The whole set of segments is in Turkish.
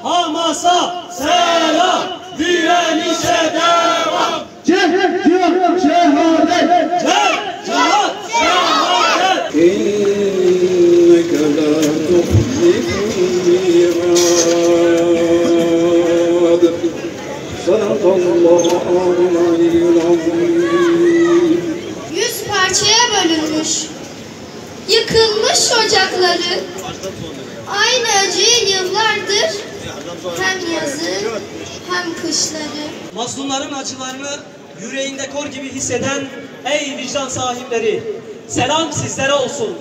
Hamas'a selam, direnişe devam. Cehd, cihat, şehadet. Cehd, cihat, şehadet. İnneke la tuhliful mi'ad. Sadakallahul aliyyul azim. 100 parçaya bölünmüş, yıkılmış ocakları, aynı acıyı yıllardır hem yazı hem kışları. Mazlumların acılarını yüreğinde kor gibi hisseden ey vicdan sahipleri, selam sizlere olsun.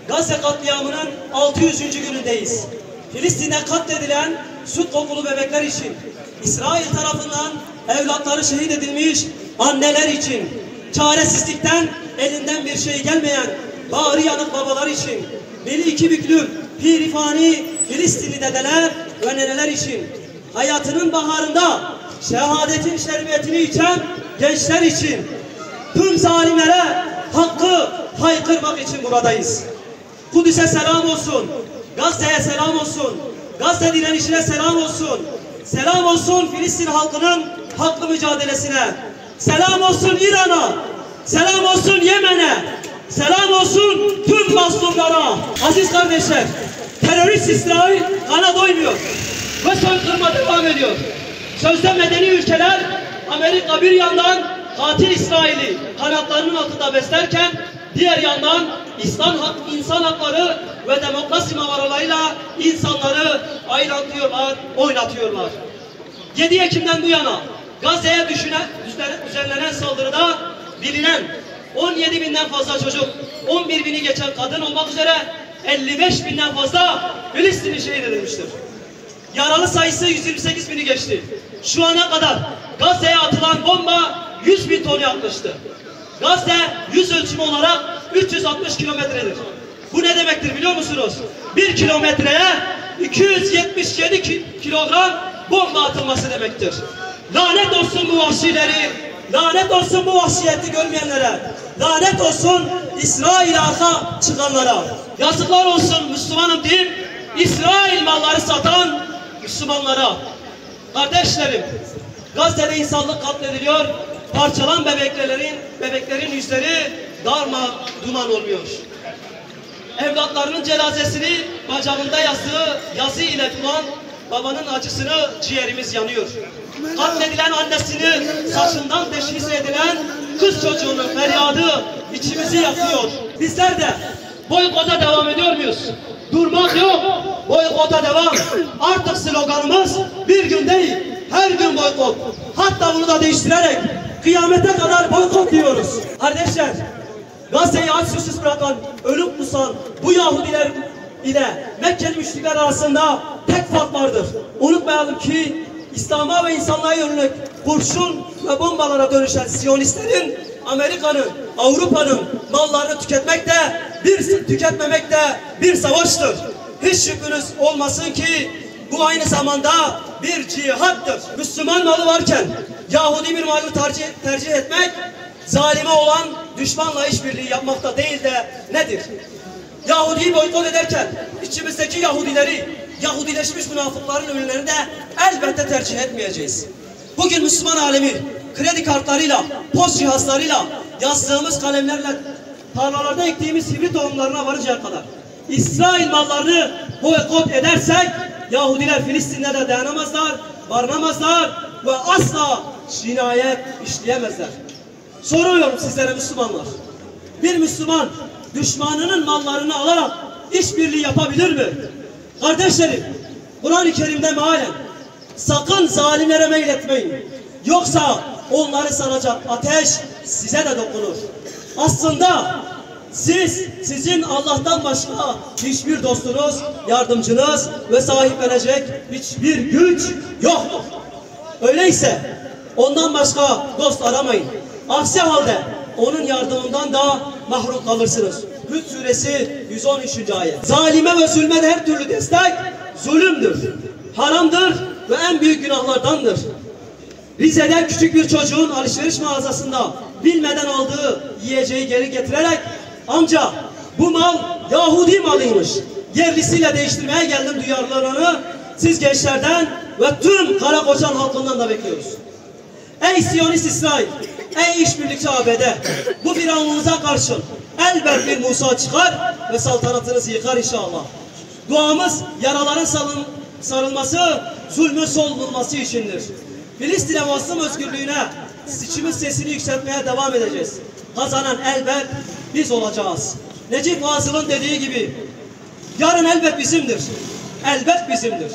Gazze katliamının 600. günündeyiz. Filistin'de katledilen süt kokulu bebekler için, İsrail tarafından evlatları şehit edilmiş anneler için, çaresizlikten elinden bir şey gelmeyen bağrı yanık babalar için, beli iki büklüm pirifani Filistinli dedeler ve neneler için, hayatının baharında şehadetin şerbetini içen gençler için, tüm zalimlere hakkı haykırmak için buradayız. Kudüs'e selam olsun, Gazze'ye selam olsun, Gazze direnişine selam olsun, selam olsun Filistin halkının haklı mücadelesine, selam olsun İran'a, selam olsun Yemen'e, selam olsun tüm mazlumlara. Aziz kardeşler, terörist İsrail kana doymuyor ve soykırıma devam ediyor. Sözde medeni ülkeler Amerika bir yandan katil İsrail'i kanatlarının altında beslerken diğer yandan insan hakları ve demokrasi mavaralarıyla insanları ayrantıyorlar, oynatıyorlar. 7 Ekim'den bu yana Gazze'ye düzenlenen saldırıda bilinen 17.000'den fazla çocuk, 11.000'i geçen kadın olmak üzere 55.000'den fazla Filistinli şehit edilmiştir. Yaralı sayısı 128.000'i geçti. Şu ana kadar Gazze'ye atılan bomba 100.000 ton yaklaştı. Gazze yüz ölçümü olarak 360 kilometredir. Bu ne demektir biliyor musunuz? 1 kilometreye 277 kilogram bomba atılması demektir. Lanet olsun bu vahşileri, lanet olsun bu vahşiyeti görmeyenlere, lanet olsun İsrail'e arka çıkanlara. Yazıklar olsun Müslümanım deyip İsrail malları satan Müslümanlara. Kardeşlerim, Gazze'de insanlık katlediliyor, parçalan bebeklerin yüzleri darma duman olmuyor. Evlatlarının cenazesini bacağında yazı ile tutan babanın acısını ciğerimiz yanıyor. Katledilen annesini saçından teşhis edilen kız çocuğunun feryadı içimizi yakıyor. Bizler de boykota devam ediyor muyuz? Durmak yok, boykota devam. Artık sloganımız bir gün değil, her gün boykot. Hatta bunu da değiştirerek kıyamete kadar boykot diyoruz. Kardeşler, Gazze'yi aç susuz bırakan, ölüp kusan bu Yahudiler ile Mekkeli müşrikler arasında tek fark vardır. Unutmayalım ki İslam'a ve insanlığa yönelik kurşun ve bombalara dönüşen Siyonistlerin Amerika'nın, Avrupa'nın mallarını tüketmemekte bir savaştır. Hiç şüpheniz olmasın ki bu aynı zamanda bir cihattır. Müslüman malı varken Yahudi bir malı tercih etmek, zalime olan düşmanla işbirliği yapmakta değil de nedir? Yahudi'yi boykot ederken içimizdeki Yahudileşmiş münafıkların ürünlerini de elbette tercih etmeyeceğiz. Bugün Müslüman alemi kredi kartlarıyla, post cihazlarıyla, yazdığımız kalemlerle tarlalarda ektiğimiz hibrit tohumlarına varıncaya kadar İsrail mallarını boykot edersek Yahudiler Filistin'de de dayanamazlar, barınamazlar ve asla cinayet işleyemezler. Soruyorum sizlere Müslümanlar. Bir Müslüman düşmanının mallarını alarak işbirliği yapabilir mi? Kardeşlerim, Kur'an-ı Kerim'de mealen sakın zalimlere meyletmeyin. Yoksa onları saracak ateş size de dokunur. Aslında sizin Allah'tan başka hiçbir dostunuz, yardımcınız ve sahiplenecek hiçbir güç yoktur. Öyleyse ondan başka dost aramayın. Aksi halde onun yardımından da mahrum kalırsınız. Hud suresi 113. ayet. Zalime ve zulme de her türlü destek zulümdür, haramdır ve en büyük günahlardandır. Rize'de küçük bir çocuğun alışveriş mağazasında bilmeden aldığı yiyeceği geri getirerek amca bu mal Yahudi malıymış, yerlisiyle değiştirmeye geldim duyarlarını siz gençlerden ve tüm Karakoçan halkından da bekliyoruz. Ey Siyonist İsrail, ey işbirlikçi ABD, bu firavunluğunuza karşın elbet bir Musa çıkar ve saltanatınızı yıkar inşallah. Duamız yaraların sarılması, zulmün son bulması içindir. Filistin'e Muslim özgürlüğüne içimiz sesini yükseltmeye devam edeceğiz. Kazanan elbet biz olacağız. Necip Fazıl'ın dediği gibi, yarın elbet bizimdir. Elbet bizimdir.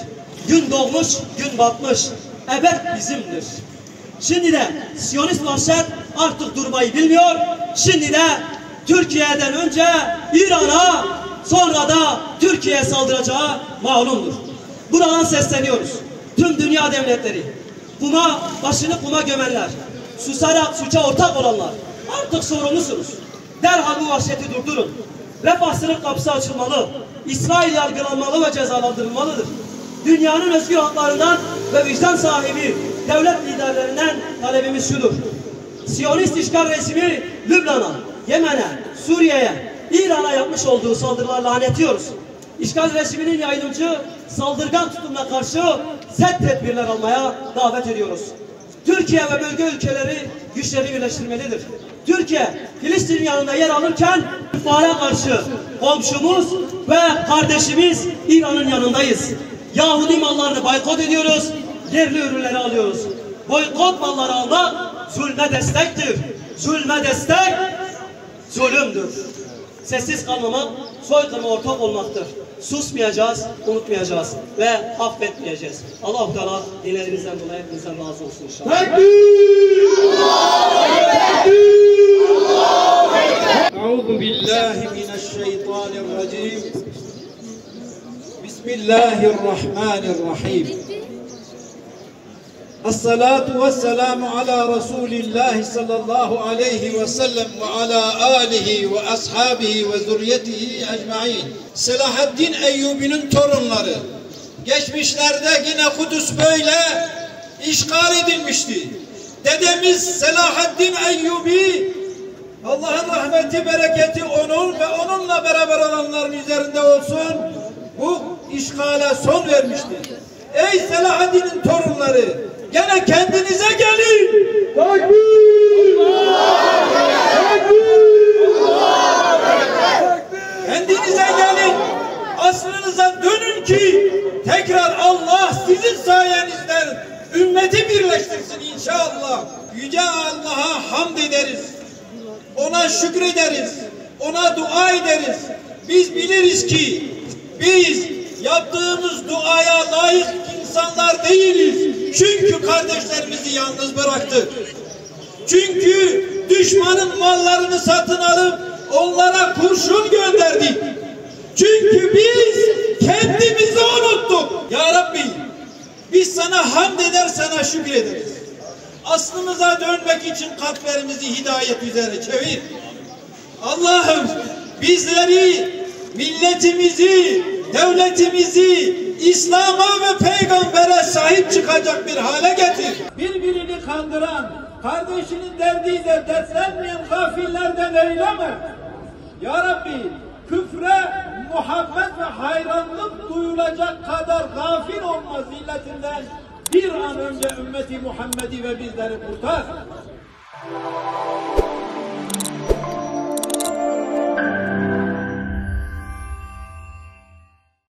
Gün doğmuş, gün batmış. Ebed bizimdir. Şimdi de Siyonist vahşet artık durmayı bilmiyor. Şimdi de Türkiye'den önce İran'a, sonra da Türkiye'ye saldıracağı malumdur. Buradan sesleniyoruz. Tüm dünya devletleri, başını kuma gömenler, susarak suça ortak olanlar, artık sorumlusunuz. Derhal bu vahşeti durdurun. Refah sınıf kapısı açılmalı. İsrail yargılanmalı ve cezalandırılmalıdır. Dünyanın özgür haklarından ve vicdan sahibi devlet liderlerinden talebimiz şudur. Siyonist işgal rejimi Lübnan'a, Yemen'e, Suriye'ye, İran'a yapmış olduğu saldırılarla lanetliyoruz. İşgal rejiminin yayılımcı, saldırgan tutumuna karşı sert tedbirler almaya davet ediyoruz. Türkiye ve bölge ülkeleri güçleri birleştirmelidir. Türkiye, Filistin yanında yer alırken küffara karşı komşumuz ve kardeşimiz İran'ın yanındayız. Yahudi mallarını boykot ediyoruz, yerli ürünleri alıyoruz. Boykot malları almak zulme destektir. Zulme destek zulümdür. Sessiz kalmamak, soykırıma ortak olmaktır. Susmayacağız, unutmayacağız ve affetmeyeceğiz. Allah-u Teala dilerinizden dolayı hepinizden razı olsun inşallah. Euzu billahi mineşşeytanirracim. Bismillahirrahmanirrahim. Esselatu vesselamu ala Resulillahi sallallahu aleyhi ve sellem ve ala alihi ve ashabihi ve zürriyetihi ecmaîn. Selahaddin Eyyubi'nin torunları. Geçmişlerde yine Kudüs böyle işgal edilmişti. Dedemiz Selahaddin Eyyubi, Allah'ın rahmeti, bereketi onun ve onunla beraber olanların üzerinde olsun, bu işgale son vermişti. Ey Selahaddin'in torunları, gene kendinize gelin. Kendinize gelin. Aslınıza dönün ki tekrar Allah sizin sayenizde ümmeti birleştirsin inşallah. Yüce Allah'a hamd ederiz. Ona şükrederiz. Ona dua ederiz. Biz biliriz ki biz yaptığımız duaya layık insanlar değiliz. Çünkü kardeşlerimizi yalnız bıraktık. Çünkü düşmanın mallarını satın alıp onlara kurşun gönderdik. Çünkü biz kendimizi unuttuk. Ya Rabbi, biz sana hamd eder, sana şükrederiz. Aslımıza dönmek için kalplerimizi hidayet üzere çevir. Allah'ım bizleri, milletimizi, devletimizi İslam'a ve peygambere sahip çıkacak bir hale getir. Birbirini kandıran, kardeşinin derdiyle dertlenmeyen gafillerden eyleme. Ya Rabbi, küfre muhabbet ve hayranlık duyulacak kadar gafil olma zilletinden bir an önce ümmeti Muhammed'i ve bizleri kurtar.